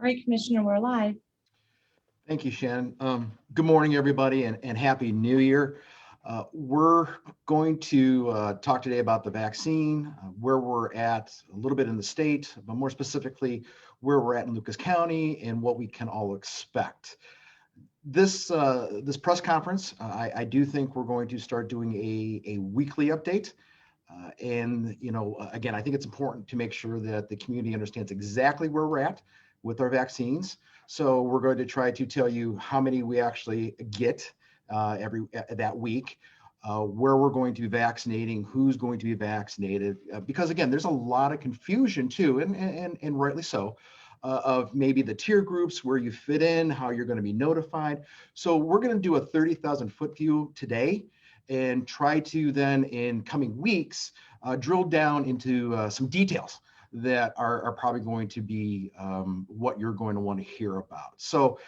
All right, Commissioner, we're live. Thank you, Shannon. Good morning, everybody, and Happy New Year. We're going to talk today about the vaccine, where we're at a little bit in the state, but more specifically, where we're at in Lucas County and what we can all expect. This press conference, I do think we're going to start doing a weekly update. Again, I think it's important to make sure that the community understands exactly where we're at with our vaccines. So we're going to try to tell you how many we actually get that week, where we're going to be vaccinating, who's going to be vaccinated, because again, there's a lot of confusion too, and rightly so, of maybe the tier groups, where you fit in, how you're going to be notified. So we're going to do a 30,000 foot view today and try to then in coming weeks drill down into some details that are probably going to be what you're going to want to hear about. So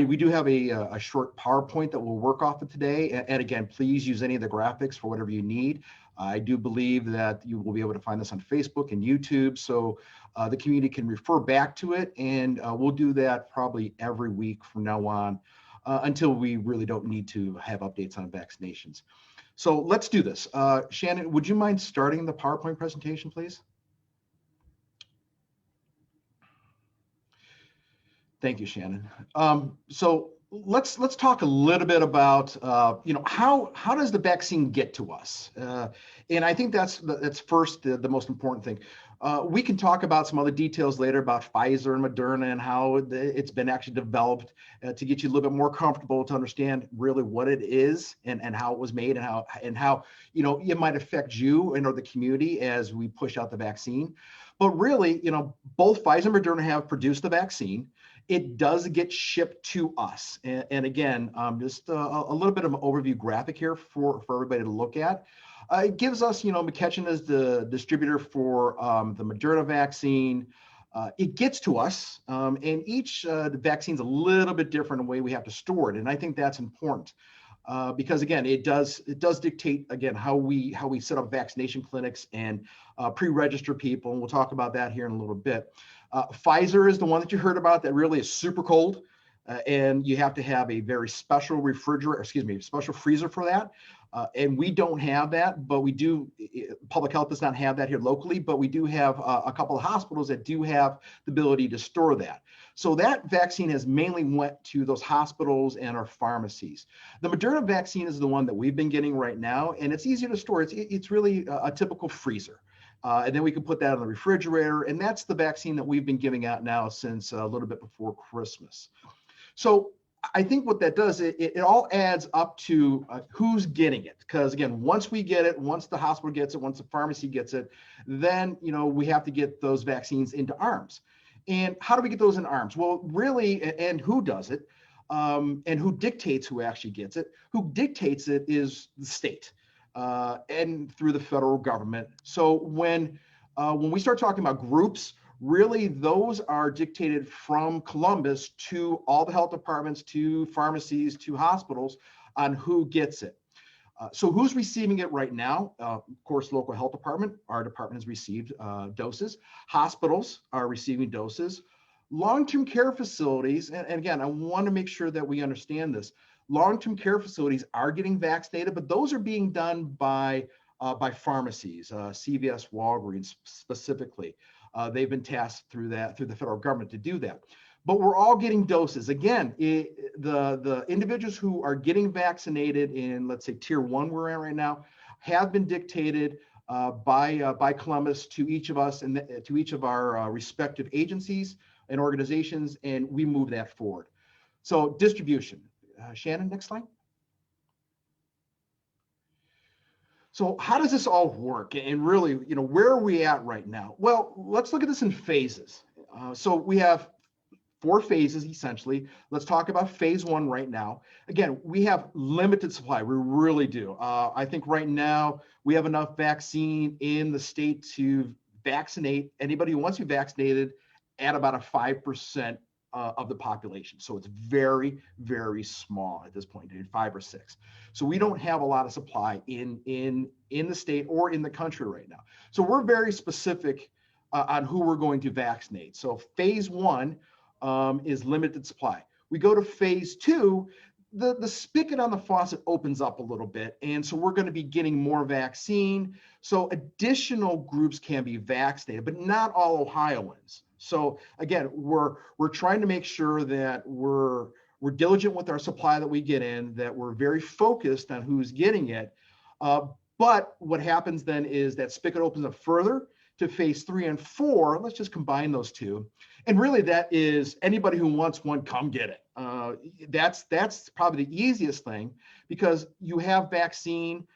we do have a short PowerPoint that we'll work off of today. And again, please use any of the graphics for whatever you need. I do believe that you will be able to find this on Facebook and YouTube, so the community can refer back to it, and we'll do that probably every week from now on until we really don't need to have updates on vaccinations. So let's do this. Shannon, would you mind starting the PowerPoint presentation, please? Thank you, Shannon. So let's talk a little bit about how does the vaccine get to us, and I think that's first the most important thing. We can talk about some other details later about Pfizer and Moderna and how it's been actually developed to get you a little bit more comfortable to understand really what it is and how it was made and how it might affect you and or the community as we push out the vaccine. But really, both Pfizer and Moderna have produced the vaccine. It does get shipped to us. And again, just a little bit of an overview graphic here for everybody to look at. It gives us, McKesson is the distributor for the Moderna vaccine. It gets to us, and each the vaccine's a little bit different in the way we have to store it. And I think that's important. Because again, it does dictate again how we set up vaccination clinics and pre-register people, and we'll talk about that here in a little bit. Pfizer is the one that you heard about that really is super cold, and you have to have a very special special freezer for that. And we don't have that, but we do. Public health does not have that here locally, but we do have a couple of hospitals that do have the ability to store that. So that vaccine has mainly went to those hospitals and our pharmacies. The Moderna vaccine is the one that we've been getting right now, and it's easier to store. It's really a typical freezer. And then we can put that in the refrigerator, and that's the vaccine that we've been giving out now since a little bit before Christmas. So I think what that does, it all adds up to who's getting it. Because again, once we get it, once the hospital gets it, once the pharmacy gets it, then we have to get those vaccines into arms. And how do we get those in arms? Well, really, and who does it, and who dictates who actually gets it? Who dictates it is the state. And through the federal government. So when we start talking about groups, really those are dictated from Columbus to all the health departments, to pharmacies, to hospitals on who gets it. So who's receiving it right now? Of course, local health department, our department has received doses. Hospitals are receiving doses. Long-term care facilities, and again, I want to make sure that we understand this. Long-term care facilities are getting vaccinated, but those are being done by pharmacies, CVS, Walgreens specifically. They've been tasked through the federal government to do that. But we're all getting doses. Again, the individuals who are getting vaccinated in, let's say, tier 1 we're in right now, have been dictated by Columbus to each of us and to each of our respective agencies and organizations, and we move that forward. So distribution. Shannon, next slide. So how does this all work? And really, where are we at right now? Well, let's look at this in phases. So we have 4 phases, essentially. Let's talk about phase 1 right now. Again, we have limited supply. We really do. I think right now we have enough vaccine in the state to vaccinate anybody who wants to be vaccinated at about a 5% of the population. So it's very, very small at this point, 5 or 6. So we don't have a lot of supply in the state or in the country right now. So we're very specific on who we're going to vaccinate. So phase 1, is limited supply. We go to phase two, the spigot on the faucet opens up a little bit. And so we're going to be getting more vaccine. So additional groups can be vaccinated, but not all Ohioans. So again, we're trying to make sure that we're diligent with our supply that we get in, that we're very focused on who's getting it. But what happens then is that spigot opens up further to phase 3 and 4. Let's just combine those two. And really that is anybody who wants one, come get it. That's probably the easiest thing, because you have vaccine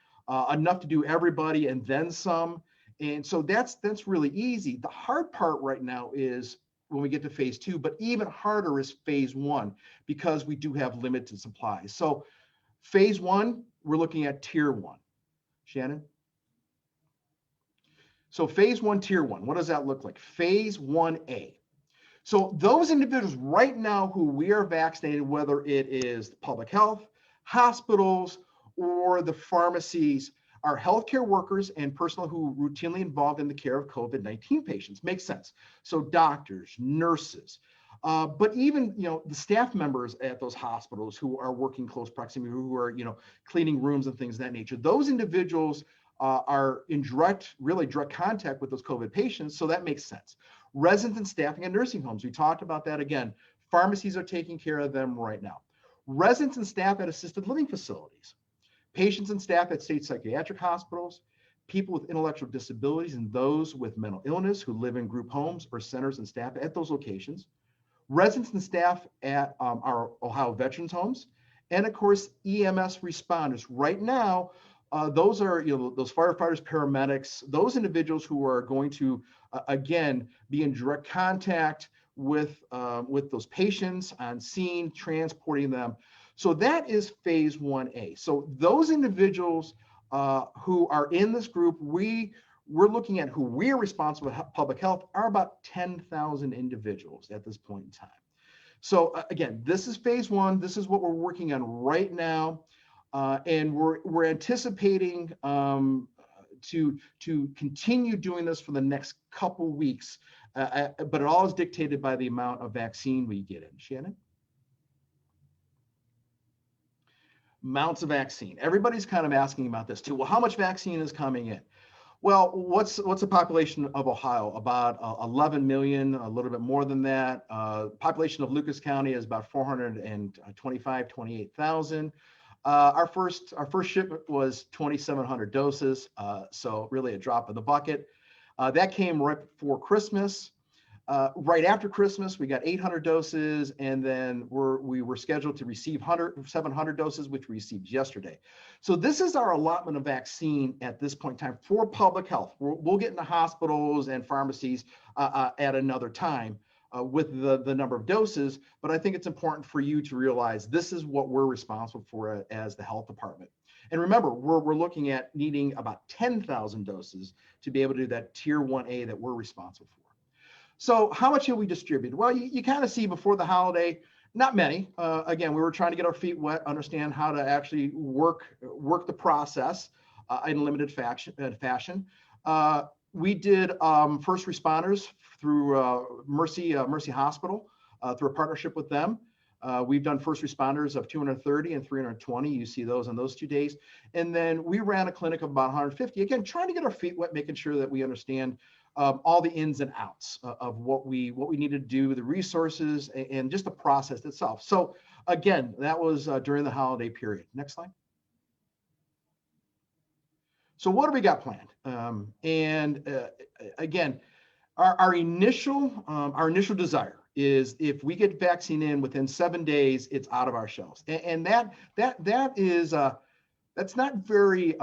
enough to do everybody and then some. And so that's really easy. The hard part right now is when we get to phase 2, but even harder is phase 1, because we do have limited supplies. So phase 1, we're looking at tier 1. Shannon? So phase 1, tier 1, what does that look like? Phase 1A. So those individuals right now who we are vaccinating, whether it is public health, hospitals, or the pharmacies, are healthcare workers and personnel who routinely involved in the care of COVID-19 patients. Makes sense. So doctors, nurses, but even the staff members at those hospitals who are working close proximity, who are cleaning rooms and things of that nature. Those individuals are in really direct contact with those COVID patients, so that makes sense. Residents and staffing in nursing homes, we talked about that again. Pharmacies are taking care of them right now. Residents and staff at assisted living facilities, patients and staff at state psychiatric hospitals, people with intellectual disabilities, and those with mental illness who live in group homes or centers and staff at those locations, residents and staff at our Ohio Veterans Homes, and of course, EMS responders. Right now, those are those firefighters, paramedics, those individuals who are going to again be in direct contact with those patients on scene, transporting them. So that is phase 1A. So those individuals who are in this group, we're looking at who we're responsible for public health are about 10,000 individuals at this point in time. So again, this is phase 1. This is what we're working on right now. And we're anticipating to continue doing this for the next couple weeks, but it all is dictated by the amount of vaccine we get in. Shannon? Amounts of vaccine. Everybody's kind of asking about this too. Well, how much vaccine is coming in? Well, what's the population of Ohio? About 11 million, a little bit more than that. Population of Lucas County is about 28,000. Our first shipment was 2,700 doses, so really a drop in the bucket. That came right before Christmas. Right after Christmas, we got 800 doses, and then we were scheduled to receive 700 doses, which we received yesterday. So this is our allotment of vaccine at this point in time for public health. We'll get into hospitals and pharmacies at another time. With the number of doses, but I think it's important for you to realize this is what we're responsible for as the health department. And remember, we're looking at needing about 10,000 doses to be able to do that tier 1A that we're responsible for. So how much have we distributed? Well, you kind of see before the holiday, not many. Again, we were trying to get our feet wet, understand how to actually work the process in limited fashion. We did first responders through Mercy Hospital, through a partnership with them. We've done first responders of 230 and 320. You see those on those 2 days. And then we ran a clinic of about 150. Again, trying to get our feet wet, making sure that we understand all the ins and outs of what we need to do, the resources, and just the process itself. So again, that was during the holiday period. Next slide. So what do we got planned? Again, our initial desire is if we get vaccine in within 7 days, it's out of our shelves, and that's not very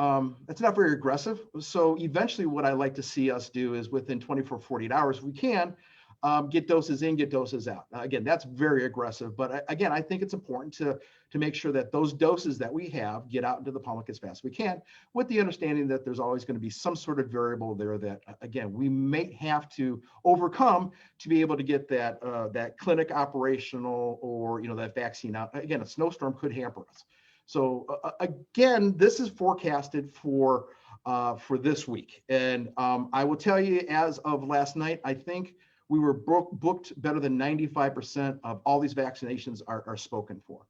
aggressive. So eventually, what I like to see us do is within 24, 48 hours, we can get doses in, get doses out. Again, that's very aggressive, but again, I think it's important to make sure that those doses that we have get out into the public as fast as we can, with the understanding that there's always going to be some sort of variable there that, again, we may have to overcome to be able to get that clinic operational, or that vaccine out. Again, a snowstorm could hamper us. So again, this is forecasted for this week, and I will tell you, as of last night, I think We were booked better than 95% of all these vaccinations are spoken for.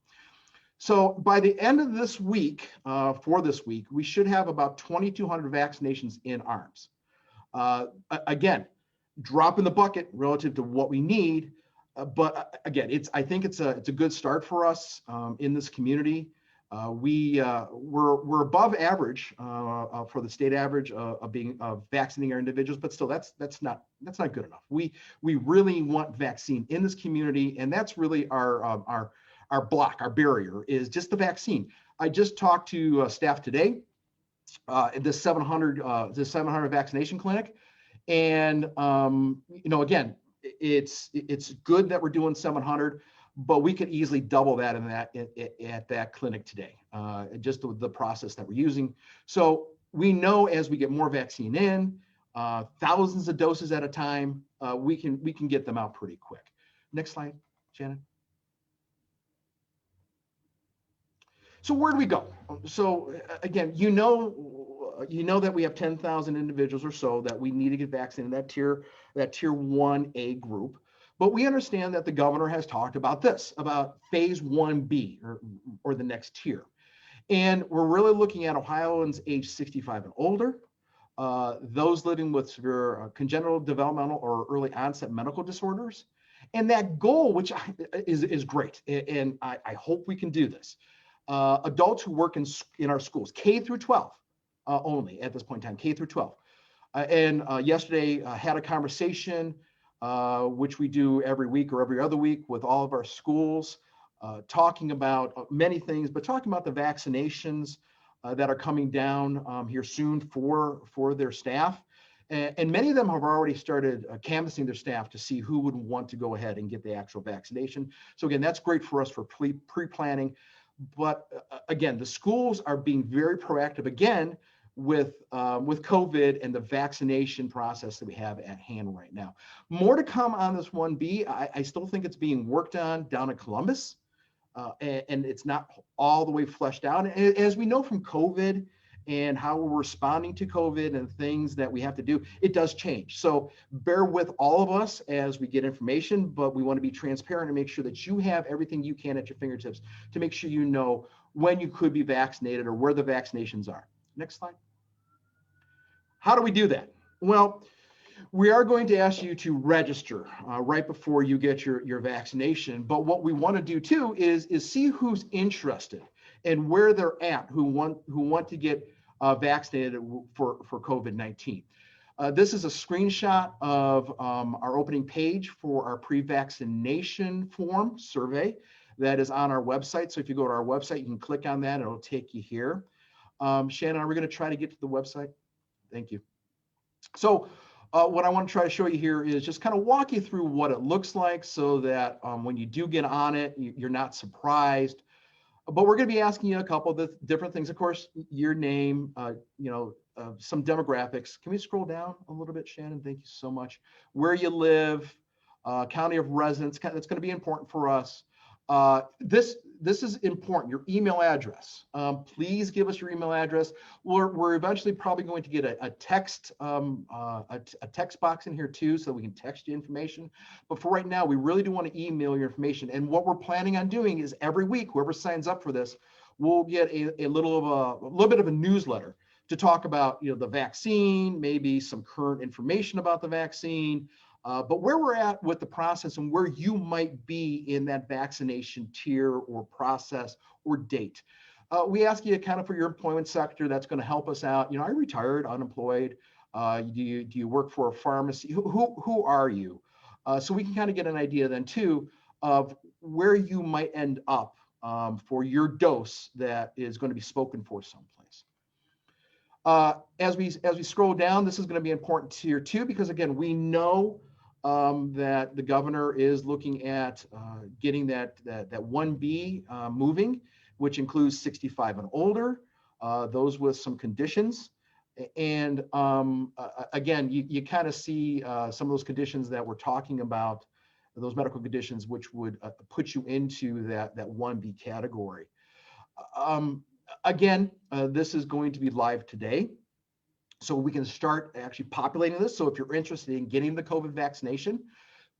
So by the end of this week, for this week, we should have about 2,200 vaccinations in arms. Again, drop in the bucket relative to what we need. But again, I think it's a good start for us in this community. We're above average for the state average of vaccinating our individuals, but still that's not good enough. We really want vaccine in this community, and that's really our block, our barrier is just the vaccine. I just talked to staff today at this 700 vaccination clinic, and again, it's good that we're doing 700, but we could easily double that at that clinic today, just the process that we're using. So we know as we get more vaccine in, thousands of doses at a time, we can get them out pretty quick. Next slide, Shannon. So where do we go? So again, you know that we have 10,000 individuals or so that we need to get vaccinated, that tier 1A group. But we understand that the governor has talked about phase 1B or the next tier. And we're really looking at Ohioans age 65 and older, those living with severe congenital, developmental, or early onset medical disorders. And that goal, which is great, and I hope we can do this. Adults who work in our schools, K through 12 only at this point in time, K through 12. And yesterday had a conversation, which we do every week or every other week with all of our schools, talking about many things, but talking about the vaccinations that are coming down here soon for their staff. And many of them have already started canvassing their staff to see who would want to go ahead and get the actual vaccination. So again, that's great for us for pre-planning. But again, the schools are being very proactive again with COVID and the vaccination process that we have at hand right now. More to come on this 1B. I still think it's being worked on down in Columbus, and it's not all the way fleshed out. And as we know from COVID and how we're responding to COVID and things that we have to do, it does change. So bear with all of us as we get information, but we want to be transparent and make sure that you have everything you can at your fingertips to make sure you know when you could be vaccinated or where the vaccinations are. Next slide. How do we do that? Well, we are going to ask you to register right before you get your vaccination. But what we want to do too is see who's interested and where they're at, who want to get vaccinated for COVID-19. This is a screenshot of our opening page for our pre-vaccination form survey that is on our website. So if you go to our website, you can click on that and it'll take you here. Shannon, are we going to try to get to the website? Thank you. So what I want to try to show you here is just kind of walk you through what it looks like so that when you do get on it, you're not surprised. But we're going to be asking you a couple of the different things. Of course, your name, some demographics. Can we scroll down a little bit, Shannon? Thank you so much. Where you live, county of residence. That's going to be important for us. This is important. Your email address. Please give us your email address. We're eventually probably going to get a text box in here too, so we can text you information. But for right now, we really do want to email your information. And what we're planning on doing is every week, whoever signs up for this, we'll get a little bit of a newsletter to talk about the vaccine, maybe some current information about the vaccine. But where we're at with the process and where you might be in that vaccination tier or process or date. We ask you kind of for your employment sector. That's going to help us out. Are you retired, unemployed? Do you work for a pharmacy? Who are you? So we can kind of get an idea then too of where you might end up for your dose that is going to be spoken for someplace. As we scroll down, this is going to be important tier 2 because again, we know that the governor is looking at getting that 1B moving, which includes 65 and older, those with some conditions. And again, you kind of see some of those conditions that we're talking about, those medical conditions, which would put you into that 1B category. Again, this is going to be live today. So we can start actually populating this. So if you're interested in getting the COVID vaccination,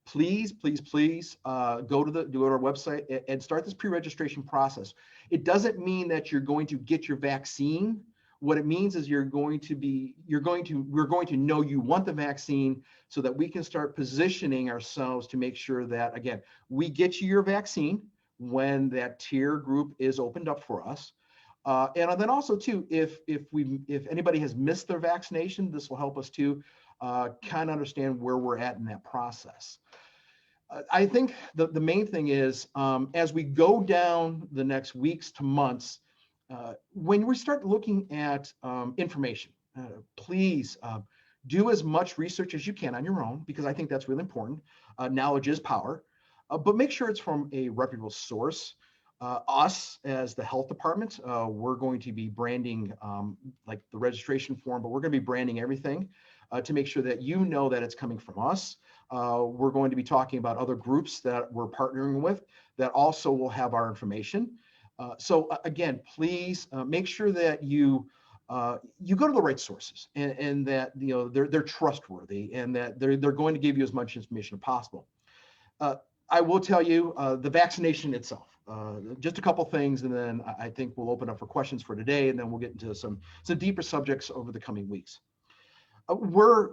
please, please, please go to our website and start this pre-registration process. It doesn't mean that you're going to get your vaccine. What it means is we're going to know you want the vaccine so that we can start positioning ourselves to make sure that, again, we get you your vaccine when that tier group is opened up for us. And then also too, if anybody has missed their vaccination, this will help us to kind of understand where we're at in that process. I think the main thing is as we go down the next weeks to months, when we start looking at information, please do as much research as you can on your own, because I think that's really important. Knowledge is power, but make sure it's from a reputable source. Us as the health department, we're going to be branding like the registration form, but we're going to be branding everything to make sure that you know that it's coming from us. We're going to be talking about other groups that we're partnering with that also will have our information. So again, please make sure that you go to the right sources and that they're trustworthy and that they're going to give you as much information as possible. I will tell you the vaccination itself. Just a couple things, and then I think we'll open up for questions for today, and then we'll get into some deeper subjects over the coming weeks. We're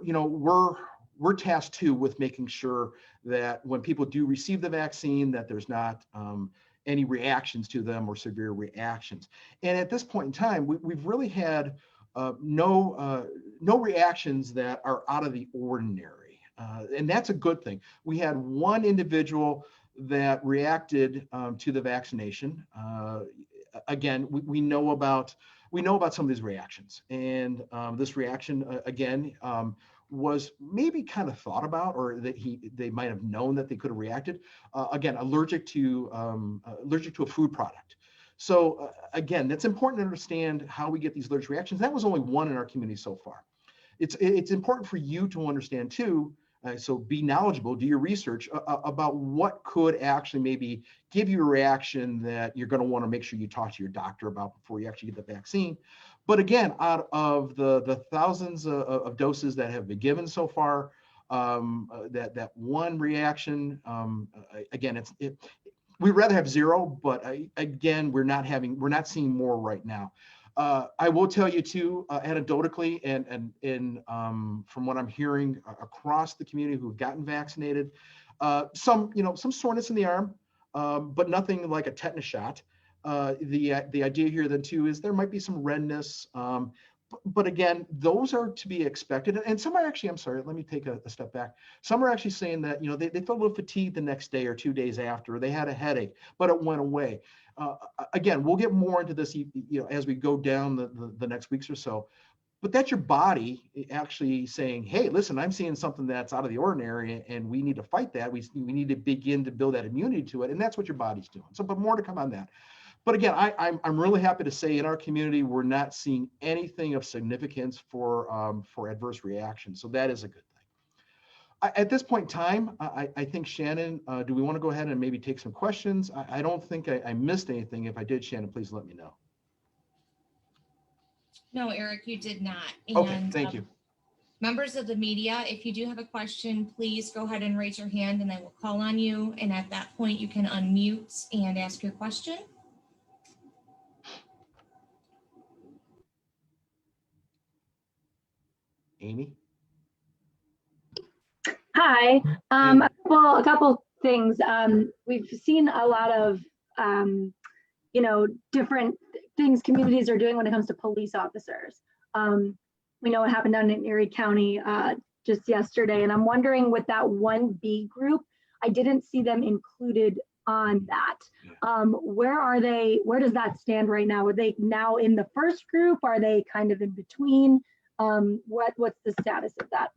tasked too with making sure that when people do receive the vaccine, that there's not any reactions to them or severe reactions. And at this point in time, we've really had no reactions that are out of the ordinary. And that's a good thing. We had one individual that reacted to the vaccination. Again, we know about some of these reactions, and this reaction again was maybe kind of thought about, or that they might have known that they could have reacted. Again, allergic to a food product. So again, that's important to understand how we get these allergic reactions. That was only one in our community so far. It's important for you to understand too. So be knowledgeable, do your research about what could actually maybe give you a reaction that you're going to want to make sure you talk to your doctor about before you actually get the vaccine. But again, out of the thousands of doses that have been given so far, that one reaction, again, we'd rather have zero, but again, we're not seeing more right now. I will tell you too, anecdotally, and from what I'm hearing across the community who've gotten vaccinated, some soreness in the arm, but nothing like a tetanus shot. The idea here then too is there might be some redness, but again, those are to be expected. And some are actually, I'm sorry, let me take a step back. Some are actually saying that they felt a little fatigued the next day or 2 days after, or they had a headache, but it went away. Again, we'll get more into this as we go down the next weeks or so. But that's your body actually saying, hey, listen, I'm seeing something that's out of the ordinary, and we need to fight that. We need to begin to build that immunity to it. And that's what your body's doing. So, but more to come on that. But again, I'm really happy to say in our community, we're not seeing anything of significance for adverse reactions. So that is a good thing. At this point in time, I think, Shannon, do we want to go ahead and maybe take some questions? I don't think I missed anything. If I did, Shannon, please let me know. No, Eric, you did not. And, okay, thank you. Members of the media, if you do have a question, please go ahead and raise your hand and I will call on you. And at that point, you can unmute and ask your question. Amy? Hi. A couple things. We've seen a lot of, different things communities are doing when it comes to police officers. We know what happened down in Erie County just yesterday, and I'm wondering with that 1B group, I didn't see them included on that. Where are they? Where does that stand right now? Are they now in the first group? Are they kind of in between? What's the status of that?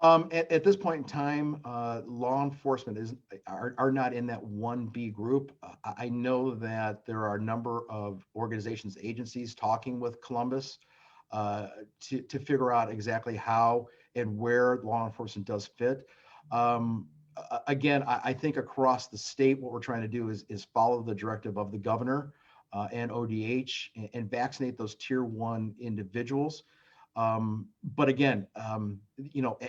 At this point in time, law enforcement are not in that 1B group. I know that there are a number of organizations, agencies talking with Columbus to figure out exactly how and where law enforcement does fit. Again, I think across the state, what we're trying to do is follow the directive of the governor and ODH and vaccinate those tier 1 individuals. But again,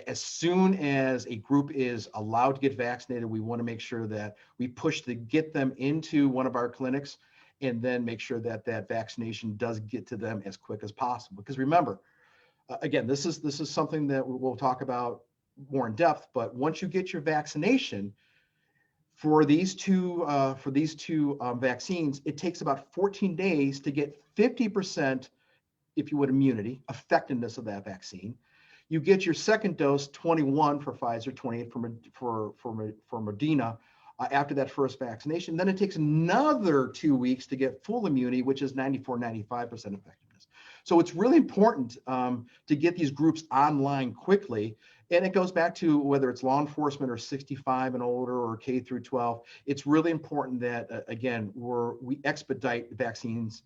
as soon as a group is allowed to get vaccinated, we want to make sure that we push to get them into one of our clinics, and then make sure that that vaccination does get to them as quick as possible. Because remember, again, this is something that we'll talk about more in depth. But once you get your vaccination for these two vaccines, it takes about 14 days to get 50%, if you would, immunity, effectiveness of that vaccine. You get your second dose, 21 for Pfizer, 28 for Moderna, after that first vaccination. Then it takes another 2 weeks to get full immunity, which is 94, 95% effectiveness. So it's really important to get these groups online quickly. And it goes back to whether it's law enforcement or 65 and older or K through 12. It's really important that, again, we expedite vaccines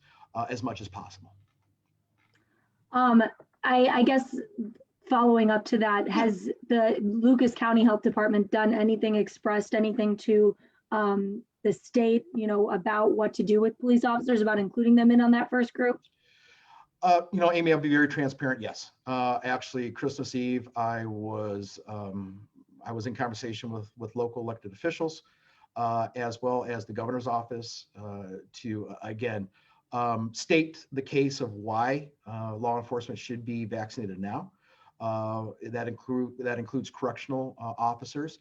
as much as possible. I guess following up to that, has the Lucas County Health Department done anything, expressed anything to the state, about what to do with police officers, about including them in on that first group? Amy, I'll be very transparent. Yes, actually, Christmas Eve, I was in conversation with local elected officials, as well as the governor's office, to again state the case of why law enforcement should be vaccinated now. That includes correctional officers.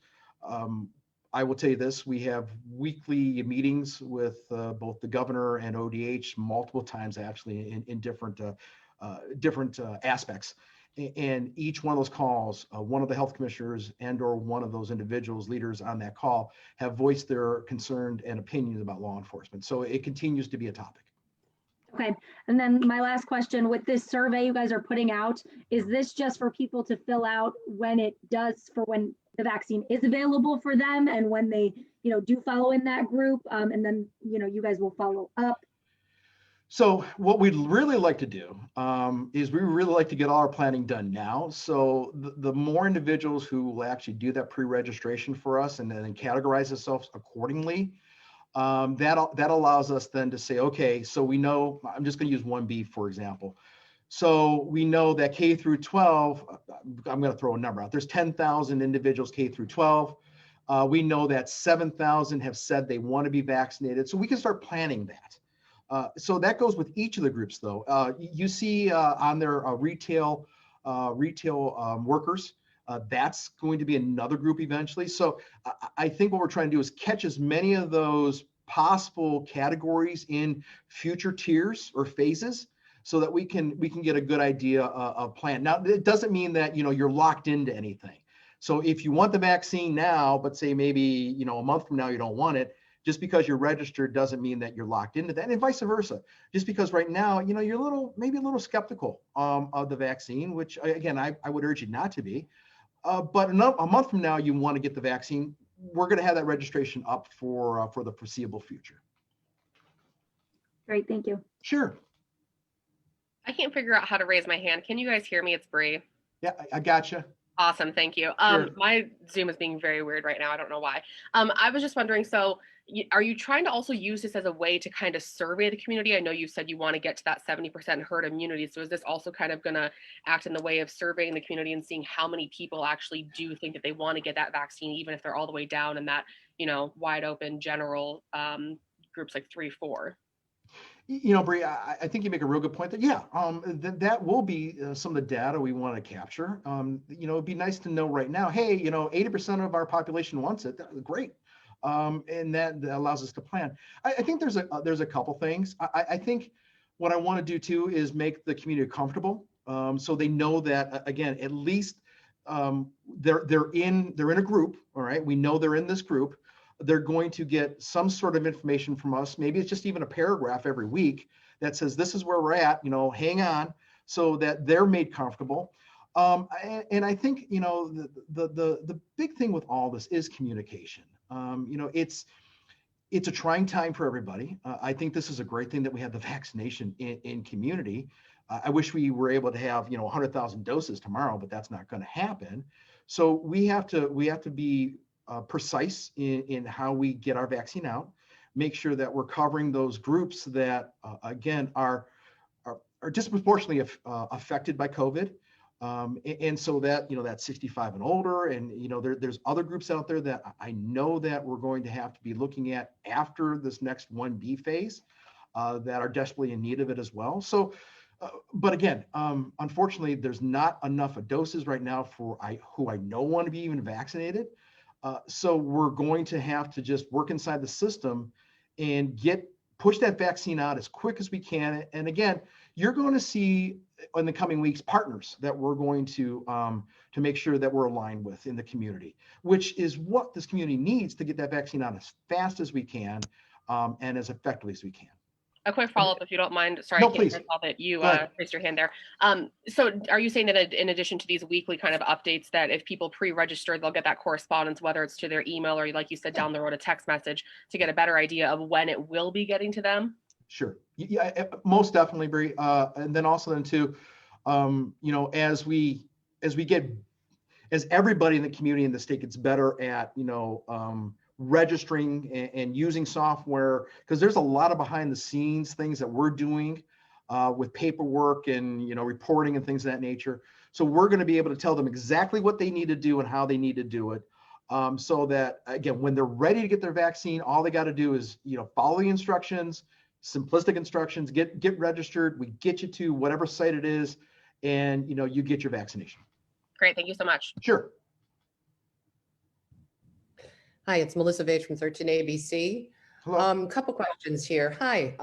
I will tell you this: we have weekly meetings with both the governor and ODH multiple times, actually, in different aspects. And each one of those calls, one of the health commissioners and/or one of those individuals, leaders on that call, have voiced their concern and opinions about law enforcement. So it continues to be a topic. Okay, and then my last question, with this survey you guys are putting out, is this just for people to fill out when the vaccine is available for them and when they, do follow in that group, and then, you guys will follow up? So what we'd really like to do is we really like to get all our planning done now. So the more individuals who will actually do that pre-registration for us and then categorize themselves accordingly, that allows us then to say, okay, so we know, I'm just going to use 1B, for example. So we know that K through 12, I'm going to throw a number out. There's 10,000 individuals K through 12. We know that 7,000 have said they want to be vaccinated. So we can start planning that. So that goes with each of the groups, though. You see on their retail workers, that's going to be another group eventually. So I think what we're trying to do is catch as many of those possible categories in future tiers or phases, so that we can get a good idea of plan. Now, it doesn't mean that you're locked into anything. So if you want the vaccine now, but say maybe a month from now you don't want it, just because you're registered doesn't mean that you're locked into that, and vice versa. Just because right now you're maybe a little skeptical of the vaccine, which again I would urge you not to be. But a month from now, you want to get the vaccine. We're going to have that registration up for the foreseeable future. Great, thank you. Sure. I can't figure out how to raise my hand. Can you guys hear me? It's Bree. Yeah, I gotcha. Awesome, thank you. Sure. My Zoom is being very weird right now. I don't know why. I was just wondering, so are you trying to also use this as a way to kind of survey the community? I know you said you want to get to that 70% herd immunity. So is this also kind of going to act in the way of surveying the community and seeing how many people actually do think that they want to get that vaccine, even if they're all the way down in that, wide open general groups like 3, 4? Bree, I think you make a real good point that, that will be some of the data we want to capture. It'd be nice to know right now, hey, 80% of our population wants it. Great. And that allows us to plan. I think there's a couple things. I think what I want to do too is make the community comfortable, so they know that, again, at least they're in a group. All right, we know they're in this group. They're going to get some sort of information from us. Maybe it's just even a paragraph every week that says this is where we're at. Hang on, so that they're made comfortable. And I think the big thing with all this is communication. It's a trying time for everybody. I think this is a great thing that we have the vaccination in community. I wish we were able to have 100,000 doses tomorrow, but that's not going to happen. So we have to be precise in how we get our vaccine out. Make sure that we're covering those groups that again are are disproportionately affected by COVID. And so that, that's 65 and older, and, there's other groups out there that I know that we're going to have to be looking at after this next 1B phase that are desperately in need of it as well. So, but again, unfortunately, there's not enough doses right now for who I know want to be even vaccinated. So we're going to have to just work inside the system and push that vaccine out as quick as we can. And again, you're going to see in the coming weeks partners that we're going to make sure that we're aligned with in the community, which is what this community needs to get that vaccine out as fast as we can and as effectively as we can. A quick follow-up, if you don't mind. Sorry, No, I please. saw that you raised your hand there. So are you saying that in addition to these weekly kind of updates, that if people pre-register, they'll get that correspondence, whether it's to their email or, like you said, down the road, a text message to get a better idea of when it will be getting to them? Sure. Yeah, most definitely, Bree. And then also then too, as everybody in the community in the state gets better at, registering and using software, because there's a lot of behind the scenes things that we're doing with paperwork and, reporting and things of that nature. So we're going to be able to tell them exactly what they need to do and how they need to do it. So that, again, when they're ready to get their vaccine, all they got to do is, follow the instructions, simplistic instructions, get registered. We get you to whatever site it is, and, you get your vaccination. Great. Thank you so much. Sure. Hi, it's Melissa Vage from 13ABC. Hello. Couple questions here. Hi.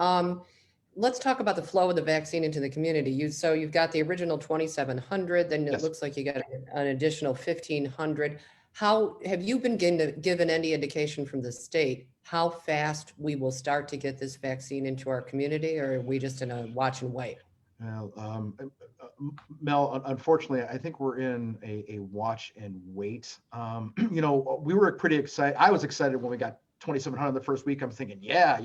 Let's talk about the flow of the vaccine into the community. So you've got the original 2,700, then it Yes. looks like you got an additional 1,500. How have you been given any indication from the state how fast we will start to get this vaccine into our community, or are we just in a watch and wait? Well, Mel, unfortunately, I think we're in a watch and wait. We were pretty excited. I was excited when we got 2,700 the first week. I'm thinking, yeah,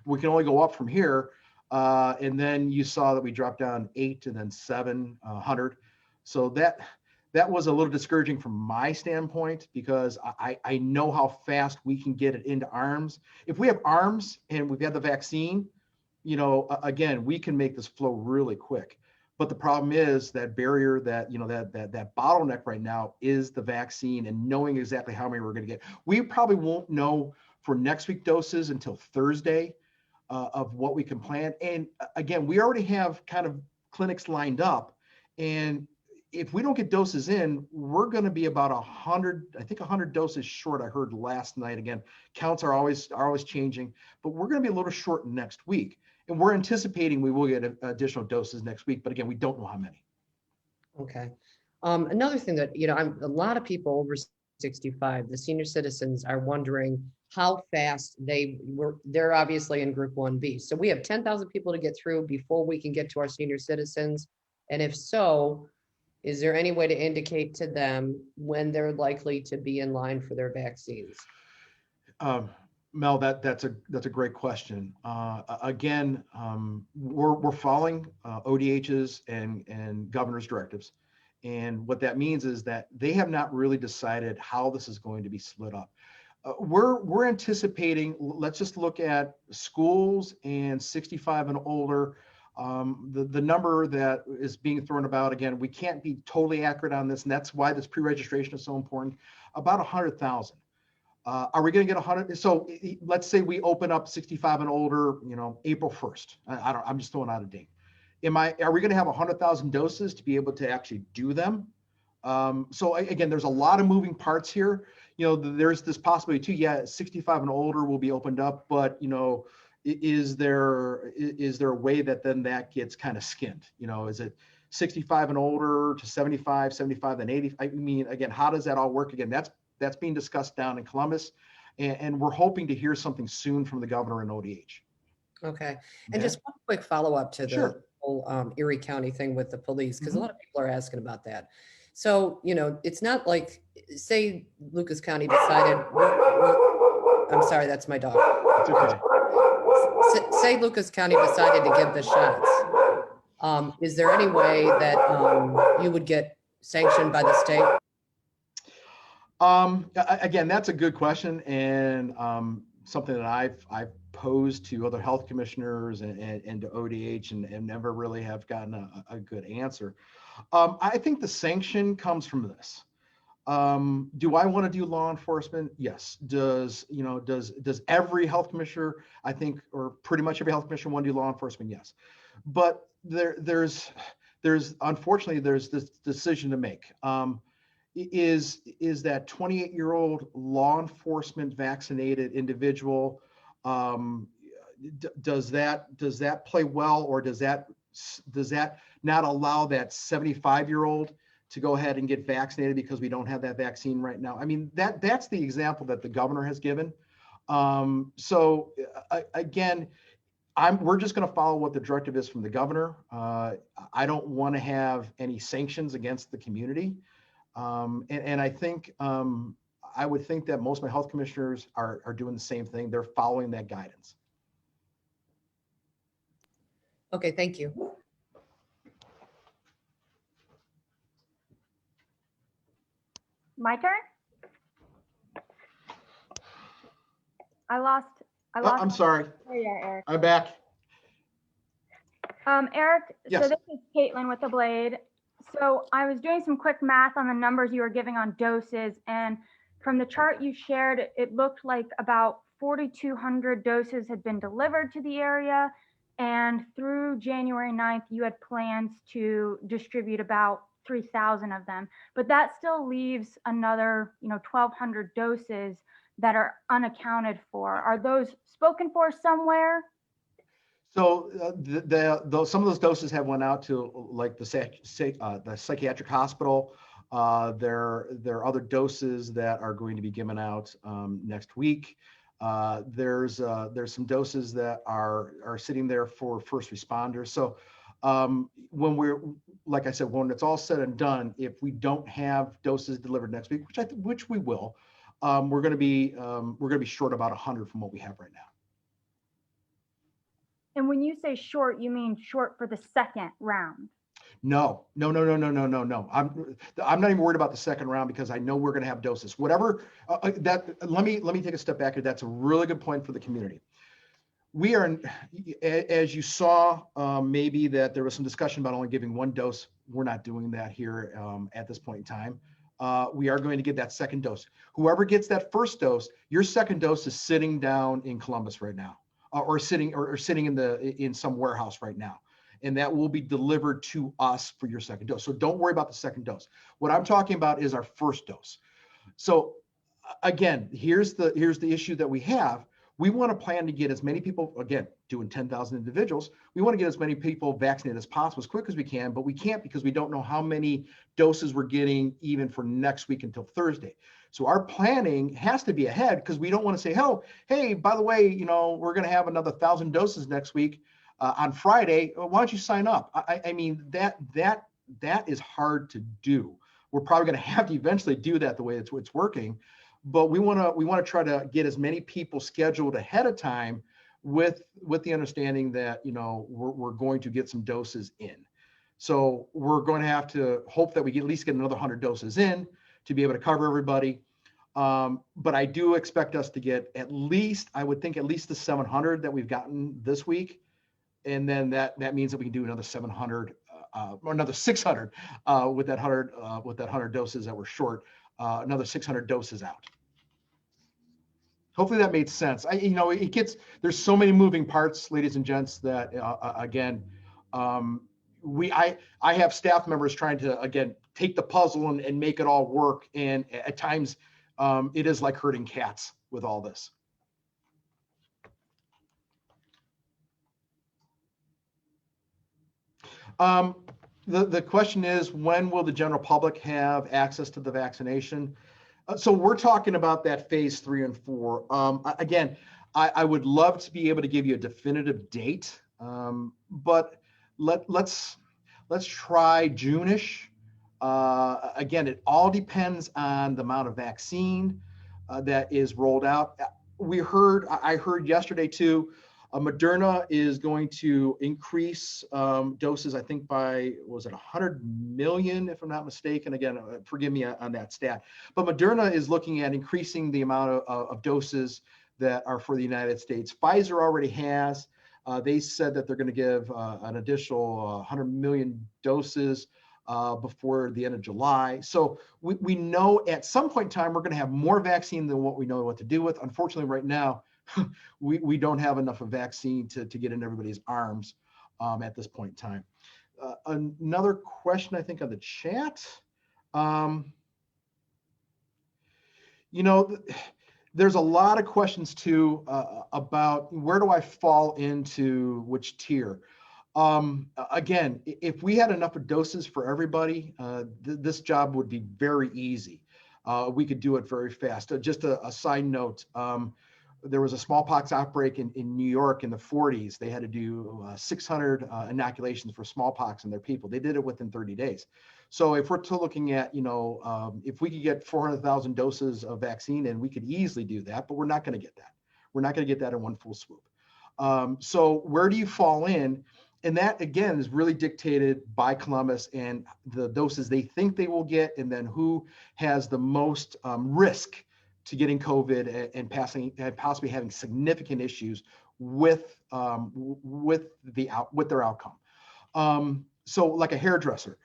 we can only go up from here. And then you saw that we dropped down 8 and then 700. So that was a little discouraging from my standpoint, because I know how fast we can get it into arms. If we have arms and we've got the vaccine, again, we can make this flow really quick. But the problem is that barrier, that bottleneck right now is the vaccine and knowing exactly how many we're going to get. We probably won't know for next week doses until Thursday of what we can plan. And again, we already have kind of clinics lined up, and if we don't get doses in, we're going to be about 100 doses short. I heard last night. Again, counts are always changing, but we're going to be a little short next week. And we're anticipating we will get additional doses next week, but again, we don't know how many. Okay. Another thing that, a lot of people over 65, the senior citizens, are wondering how fast they're obviously in group 1B. So we have 10,000 people to get through before we can get to our senior citizens. And if so, is there any way to indicate to them when they're likely to be in line for their vaccines? Mel, that's a great question. Again, we're following ODH's and governor's directives, and what that means is that they have not really decided how this is going to be split up. We're anticipating. Let's just look at schools and 65 and older. The number that is being thrown about, again, we can't be totally accurate on this, and that's why this pre-registration is so important. About 100,000. Are we going to get 100? So let's say we open up 65 and older, April 1st. I'm just throwing out a date. Are we going to have 100,000 doses to be able to actually do them? So again, there's a lot of moving parts here. There's this possibility too. Yeah, 65 and older will be opened up, but is there a way that then that gets kind of skinned? Is it 65 and older to 75, then 80? I mean, again, how does that all work? Again, that's being discussed down in Columbus, and we're hoping to hear something soon from the governor and ODH. Okay. And just one quick follow-up to Sure. the whole Erie County thing with the police, because Mhm. a lot of people are asking about that. So, it's not like, say Lucas County decided, I'm sorry, that's my dog. It's okay. Say Lucas County decided to give the shots. Is there any way that you would get sanctioned by the state? Again, that's a good question, and something that I've posed to other health commissioners and to ODH and never really have gotten a good answer. I think the sanction comes from this. Do I want to do law enforcement? Yes. Does every health commissioner, I think, or pretty much every health commissioner want to do law enforcement? Yes. But there's unfortunately there's this decision to make. Is that 28-year-old law enforcement vaccinated individual, does that play well, or does that not allow that 75-year-old to go ahead and get vaccinated because we don't have that vaccine right now? I mean, that's the example that the governor has given. Again, we're just going to follow what the directive is from the governor. I don't want to have any sanctions against the community. And I think I would think that most of my health commissioners are doing the same thing. They're following that guidance. Okay, thank you. My turn? I lost. I'm sorry. There you are, Eric. I'm back. Eric, Yes. so this is Caitlin with the Blade. So I was doing some quick math on the numbers you were giving on doses, and from the chart you shared, it looked like about 4,200 doses had been delivered to the area, and through January 9th, you had plans to distribute about 3,000 of them. But that still leaves another, 1,200 doses that are unaccounted for. Are those spoken for somewhere? So some of those doses have went out to like the psychiatric hospital. There are other doses that are going to be given out next week. There's some doses that are sitting there for first responders. So like I said, when it's all said and done, if we don't have doses delivered next week, which we will, we're going to be short about 100 from what we have right now. And when you say short, you mean short for the second round? No. I'm not even worried about the second round because I know we're going to have doses. Whatever let me take a step back here. That's a really good point for the community. We are, as you saw, maybe that there was some discussion about only giving one dose. We're not doing that here at this point in time. We are going to give that second dose. Whoever gets that first dose, your second dose is sitting down in Columbus right now, or sitting in some warehouse right now, and that will be delivered to us for your second dose. So don't worry about the second dose. What I'm talking about is our first dose. So again, here's the issue that we have. We want to plan to get as many people, again, doing 10,000 individuals. We want to get as many people vaccinated as possible as quick as we can, but we can't because we don't know how many doses we're getting even for next week until Thursday. So our planning has to be ahead because we don't want to say, oh, hey, by the way, we're going to have another 1,000 doses next week on Friday. Why don't you sign up? I mean, that is hard to do. We're probably going to have to eventually do that the way it's working. But we want to try to get as many people scheduled ahead of time with the understanding that we're going to get some doses in. So we're going to have to hope that we at least get another 100 doses in to be able to cover everybody. But I do expect us to get at least the 700 that we've gotten this week, and then that means that we can do another 700 or another 600 with that 100 doses that we're short. Another 600 doses out. Hopefully that made sense. There's so many moving parts, ladies and gents, that again, I have staff members trying to again take the puzzle and make it all work, and at times it is like herding cats with all this. The question is, when will the general public have access to the vaccination? So we're talking about that phase 3 and 4. Again, I would love to be able to give you a definitive date, but let's try June-ish. Again, it all depends on the amount of vaccine that is rolled out. I heard yesterday too, Moderna is going to increase doses, I think by, was it 100 million, if I'm not mistaken? Again, forgive me on that stat. But Moderna is looking at increasing the amount of doses that are for the United States. Pfizer already has. They said that they're going to give an additional 100 million doses before the end of July. So we know at some point in time, we're going to have more vaccine than what we know what to do with. Unfortunately, right now, we don't have enough of vaccine to get in everybody's arms at this point in time. Another question, I think, on the chat. You know, there's a lot of questions too about where do I fall into which tier. Again, if we had enough of doses for everybody, this job would be very easy. We could do it very fast. Just a side note, there was a smallpox outbreak in New York in the 40s. They had to do 600 inoculations for smallpox in their people. They did it within 30 days. So if we're looking at, you know, if we could get 400,000 doses of vaccine, and we could easily do that, but we're not going to get that. We're not going to get that in one full swoop. So where do you fall in? And that, again, is really dictated by Columbus and the doses they think they will get, and then who has the most risk to getting COVID and possibly having significant issues with their outcome. So like a hairdresser,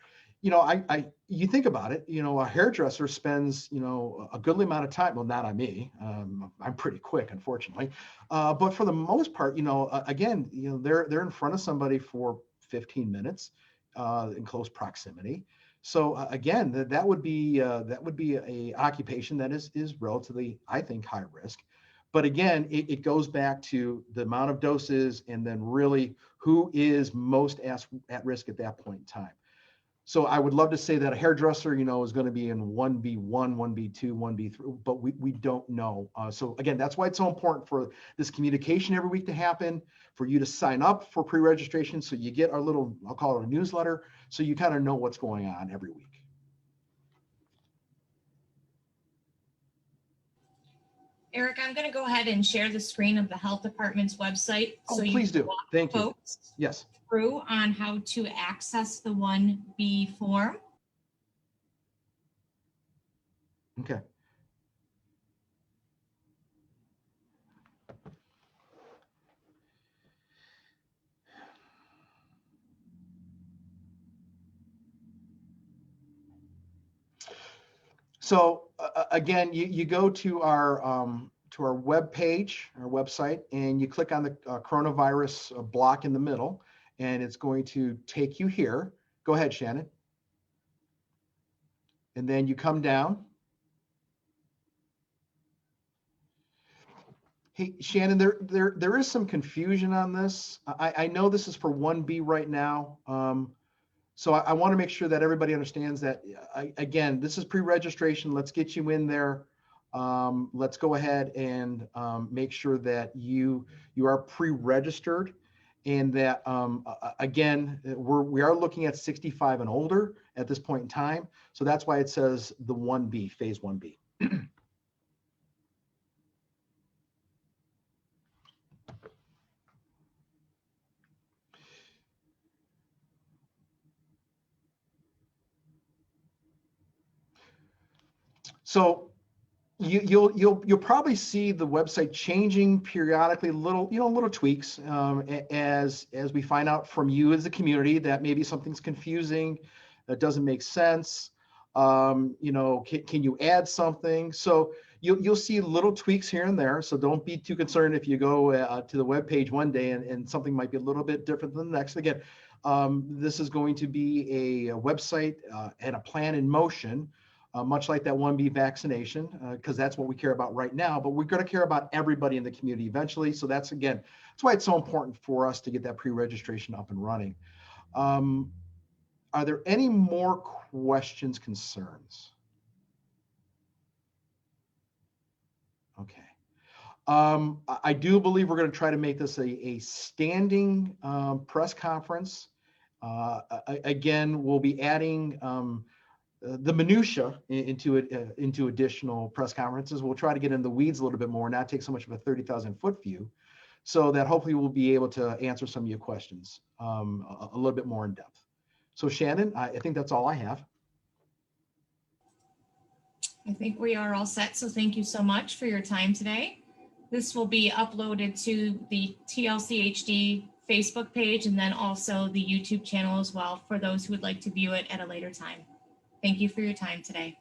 you know, you think about it, you know, a hairdresser spends, you know, a goodly amount of time. Well, not on me. I'm pretty quick, unfortunately. But for the most part, you know, again, you know, they're in front of somebody for 15 minutes in close proximity. So again, that would be a occupation that is relatively, I think, high risk. But again, it goes back to the amount of doses and then really who is most at risk at that point in time. So I would love to say that a hairdresser, you know, is going to be in 1B1, 1B2, 1B3, but we don't know. So again, that's why it's so important for this communication every week to happen, for you to sign up for pre-registration so you get our little, I'll call it a newsletter, so you kind of know what's going on every week. Eric, I'm going to go ahead and share the screen of the health department's website. Oh, so please do. Thank you. Folks yes. Through on how to access the 1B form. Okay. So again, you go to our web page, our website, and you click on the coronavirus block in the middle, and it's going to take you here. Go ahead, Shannon. And then you come down. Hey, Shannon, there is some confusion on this. I know this is for 1B right now. So I want to make sure that everybody understands that, again, this is pre-registration. Let's get you in there. Let's go ahead and make sure that you are pre-registered, and that, again, we are looking at 65 and older at this point in time. So that's why it says the 1B, phase 1B. So you'll probably see the website changing periodically, little tweaks as we find out from you as a community that maybe something's confusing, that doesn't make sense. Can you add something? So you'll see little tweaks here and there. So don't be too concerned if you go to the web page one day and something might be a little bit different than the next. Again, this is going to be a website and a plan in motion. Much like that 1B vaccination, because that's what we care about right now, but we're going to care about everybody in the community eventually. So that's why it's so important for us to get that pre-registration up and running. Are there any more questions, concerns? Okay. I do believe we're going to try to make this a standing press conference. Again, we'll be adding the minutia into additional press conferences. We'll try to get in the weeds a little bit more, not take so much of a 30,000-foot view, so that hopefully we'll be able to answer some of your questions a little bit more in depth. So Shannon, I think that's all I have. I think we are all set. So thank you so much for your time today. This will be uploaded to the TLCHD Facebook page and then also the YouTube channel as well for those who would like to view it at a later time. Thank you for your time today.